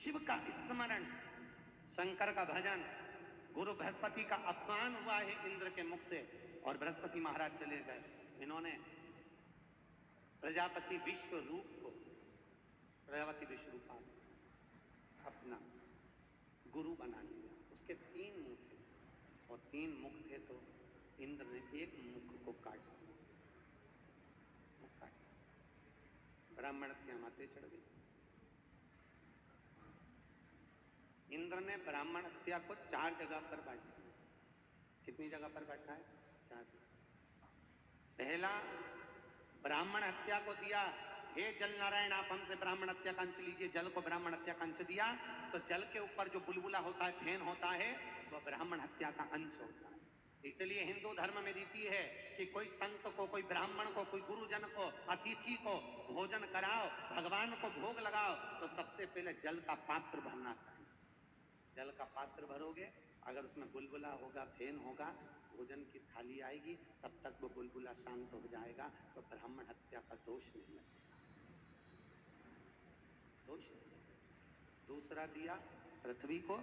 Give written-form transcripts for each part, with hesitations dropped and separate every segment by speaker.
Speaker 1: शिव का स्मरण, शंकर का भजन, गुरु बृहस्पति का अपमान हुआ है इंद्र के मुख से और बृहस्पति महाराज चले गए। इन्होंने प्रजापति विश्व रूप को, प्रजापति विश्व रूप अपना गुरु बना लिया। उसके 3 मुख थे और 3 मुख थे तो इंद्र ने एक मुख को काट दिया, मुख काट दिया। ब्राह्मण हत्या माते चढ़ गई। इंद्र ने ब्राह्मण हत्या को 4 जगह पर बांट दिया। कितनी जगह पर बांटा है? 4। पहला ब्राह्मण हत्या को दिया, हे जल नारायण आप हमसे ब्राह्मण हत्या का अंश लीजिए। जल को ब्राह्मण हत्या का अंश दिया तो जल के ऊपर जो बुलबुला होता है, फेन होता है, वह ब्राह्मण हत्या का अंश होता है। इसलिए हिंदू धर्म में रीति है कि कोई संत को, कोई ब्राह्मण को, कोई गुरुजन को, अतिथि को भोजन कराओ, भगवान को भोग लगाओ तो सबसे पहले जल का पात्र भरना चाहिए। जल का पात्र भरोगे, अगर उसमें बुलबुला होगा, फेन होगा, भोजन की थाली आएगी, तब तक वो बुलबुला शांत हो जाएगा तो ब्राह्मण हत्या का दोष नहीं लगेगा, दोष नहीं लगेगा। दूसरा दिया पृथ्वी को,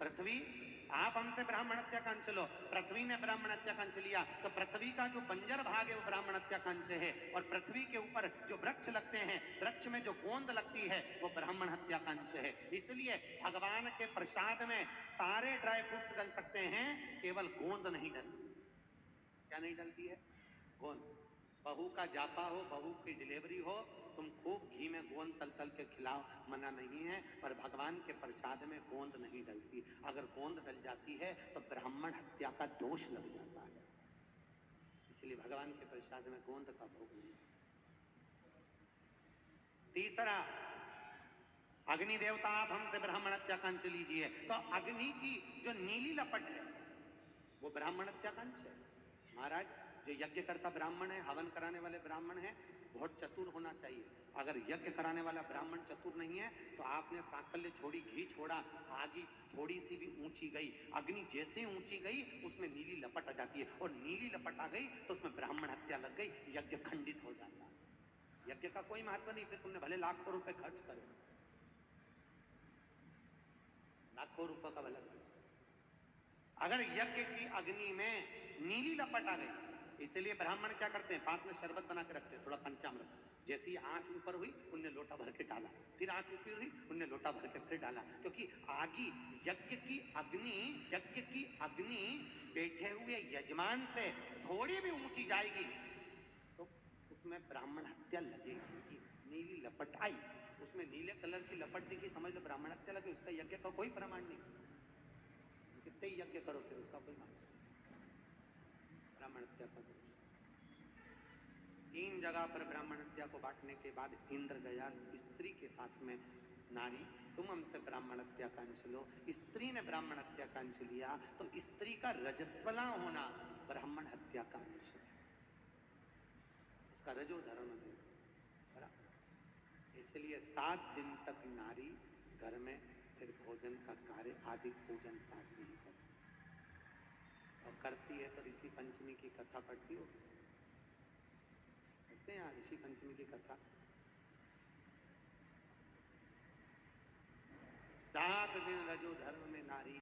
Speaker 1: पृथ्वी आप हमसे ब्राह्मण हत्या का अंश लो। पृथ्वी ने ब्राह्मण हत्या का अंश लिया तो पृथ्वी का जो बंजर भाग है वो ब्राह्मण हत्या का अंश है और पृथ्वी के ऊपर जो वृक्ष लगते हैं, वृक्ष में जो गोंद लगती है वो ब्राह्मण हत्या का अंश है। इसलिए भगवान के प्रसाद में सारे ड्राई फ्रूट्स डल सकते हैं, केवल गोंद नहीं डलती। क्या नहीं डलती है? गोंद। बहू का जापा हो, बहू की डिलीवरी हो, तुम खूब घी में गोंद तल तल के खिलाओ, मना नहीं है, पर भगवान के प्रसाद में गोंद नहीं डलती। अगर गोंद डल जाती है तो ब्राह्मण हत्या का दोष लग जाता है। इसलिए भगवान के प्रसाद में गोंद का भोग नहीं। तीसरा, अग्नि देवता आप हमसे ब्राह्मण हत्या का अंश लीजिए। तो अग्नि की जो नीली लपट है वो ब्राह्मण हत्या का अंश है। महाराज, जो यज्ञ करता ब्राह्मण है, हवन कराने वाले ब्राह्मण है, बहुत चतुर होना चाहिए। अगर यज्ञ कराने वाला ब्राह्मण चतुर नहीं है तो आपने साकल्य छोड़ी, घी छोड़ा, आगे थोड़ी सी भी ऊंची गई, अग्नि जैसे ऊंची गई उसमें नीली लपट आ जाती है और नीली लपट आ गई तो उसमें ब्राह्मण हत्या लग गई, यज्ञ खंडित हो जाता है। यज्ञ का कोई महत्व नहीं, फिर तुमने भले लाखों रुपए खर्च करो, लाखों रुपए का भला खर्च। अगर यज्ञ की अग्नि में नीली लपट आ गई, इसलिए ब्राह्मण क्या करते हैं, पास में शरबत बना के रखते हैं, थोड़ा पंचामृत। जैसी आंच ऊपर हुई उनने लोटा भर के डाला, फिर आंच ऊपर हुई उनने लोटा भर के फिर डाला, क्योंकि आगे यज्ञ की अग्नि बैठे हुए यजमान से थोड़ी भी ऊंची जाएगी तो उसमें ब्राह्मण हत्या लगेगी। नीली लपट आई, उसमें नीले कलर की लपट दिखी, समझ लो ब्राह्मण हत्या लगी, उसका यज्ञ का कोई प्रमाण नहीं। कितने यज्ञ करो फिर उसका कोई मान, ब्राह्मण हत्या का दोष। 3 जगह पर ब्राह्मण हत्या को बांटने के बाद इंद्र गया स्त्री के पास में, नारी तुम हमसे ब्राह्मण हत्या का अंश लो। स्त्री ने ब्राह्मण हत्या का अंश लिया तो स्त्री का रजस्वला होना ब्राह्मण हत्या का अंश है, उसका रजो धर्म है बराबर। इसलिए 7 दिन तक नारी घर में फिर भोजन का कार्य आदि पूजन पाठ नहीं करती, और करती है तो ऋषि पंचमी की कथा पढ़ती हो, पढ़ते हैं ऋषि पंचमी की कथा। 7 दिन रजो धर्म में नारी